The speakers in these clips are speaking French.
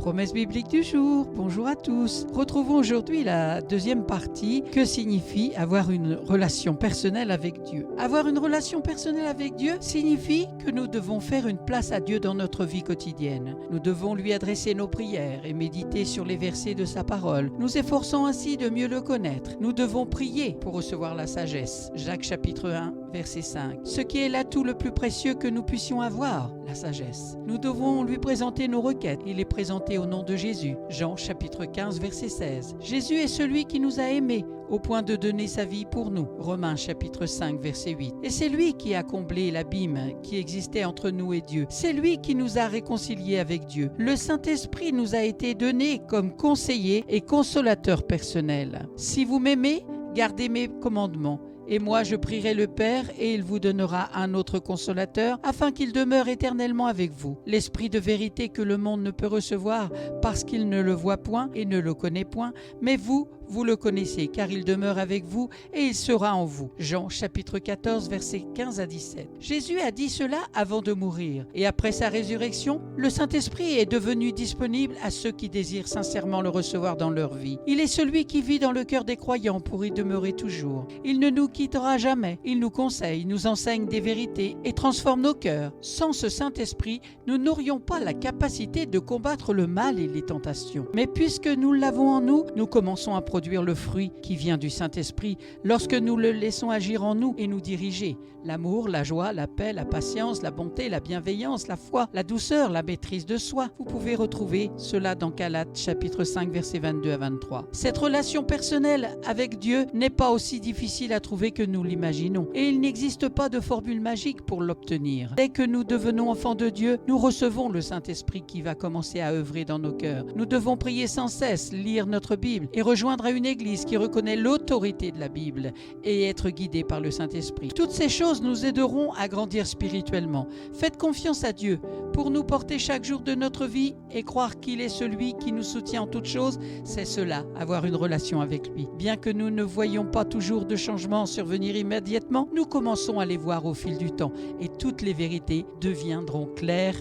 Promesse biblique du jour, bonjour à tous. Retrouvons aujourd'hui la deuxième partie. Que signifie avoir une relation personnelle avec Dieu? Avoir une relation personnelle avec Dieu signifie que nous devons faire une place à Dieu dans notre vie quotidienne. Nous devons lui adresser nos prières et méditer sur les versets de sa parole, nous efforçant ainsi de mieux le connaître. Nous devons prier pour recevoir la sagesse. Jacques chapitre 1, verset 5. Ce qui est l'atout le plus précieux que nous puissions avoir, la sagesse. Nous devons lui présenter nos requêtes. Il est présenté au nom de Jésus. Jean chapitre 15, verset 16. Jésus est celui qui nous a aimés au point de donner sa vie pour nous. Romains chapitre 5, verset 8. Et c'est lui qui a comblé l'abîme qui existait entre nous et Dieu. C'est lui qui nous a réconciliés avec Dieu. Le Saint-Esprit nous a été donné comme conseiller et consolateur personnel. Si vous m'aimez, gardez mes commandements. Et moi je prierai le Père, et il vous donnera un autre consolateur, afin qu'il demeure éternellement avec vous. L'Esprit de vérité que le monde ne peut recevoir, parce qu'il ne le voit point et ne le connaît point, mais vous le connaissez, car il demeure avec vous et il sera en vous. Jean chapitre 14, versets 15 à 17. Jésus a dit cela avant de mourir, et après sa résurrection, le Saint-Esprit est devenu disponible à ceux qui désirent sincèrement le recevoir dans leur vie. Il est celui qui vit dans le cœur des croyants pour y demeurer toujours. Il ne nous quittera jamais. Il nous conseille, nous enseigne des vérités et transforme nos cœurs. Sans ce Saint-Esprit, nous n'aurions pas la capacité de combattre le mal et les tentations. Mais puisque nous l'avons en nous, nous commençons à produire le fruit qui vient du Saint-Esprit lorsque nous le laissons agir en nous et nous diriger. L'amour, la joie, la paix, la patience, la bonté, la bienveillance, la foi, la douceur, la maîtrise de soi. Vous pouvez retrouver cela dans Galates chapitre 5 versets 22 à 23. Cette relation personnelle avec Dieu n'est pas aussi difficile à trouver que nous l'imaginons et il n'existe pas de formule magique pour l'obtenir. Dès que nous devenons enfants de Dieu, nous recevons le Saint-Esprit qui va commencer à œuvrer dans nos cœurs. Nous devons prier sans cesse, lire notre Bible et rejoindre une église qui reconnaît l'autorité de la Bible et être guidée par le Saint-Esprit. Toutes ces choses nous aideront à grandir spirituellement. Faites confiance à Dieu pour nous porter chaque jour de notre vie et croire qu'il est celui qui nous soutient en toutes choses. C'est cela, avoir une relation avec lui. Bien que nous ne voyions pas toujours de changements survenir immédiatement, nous commençons à les voir au fil du temps et toutes les vérités deviendront claires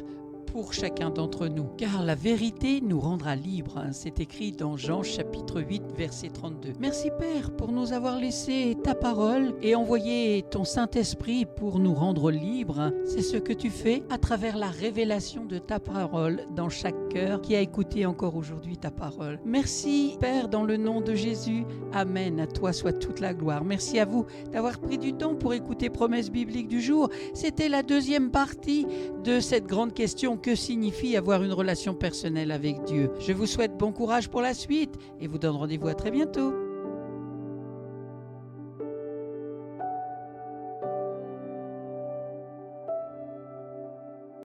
pour chacun d'entre nous. Car la vérité nous rendra libres. C'est écrit dans Jean chapitre 8 verset 32. Merci Père pour nous avoir laissé ta parole et envoyé ton Saint-Esprit pour nous rendre libres. C'est ce que tu fais à travers la révélation de ta parole dans chaque cœur qui a écouté encore aujourd'hui ta parole. Merci Père dans le nom de Jésus. Amen. À toi soit toute la gloire. Merci à vous d'avoir pris du temps pour écouter Promesse biblique du jour. C'était la deuxième partie de cette grande question. Que signifie avoir une relation personnelle avec Dieu? Je vous souhaite bon courage pour la suite et vous donne rendez-vous à très bientôt.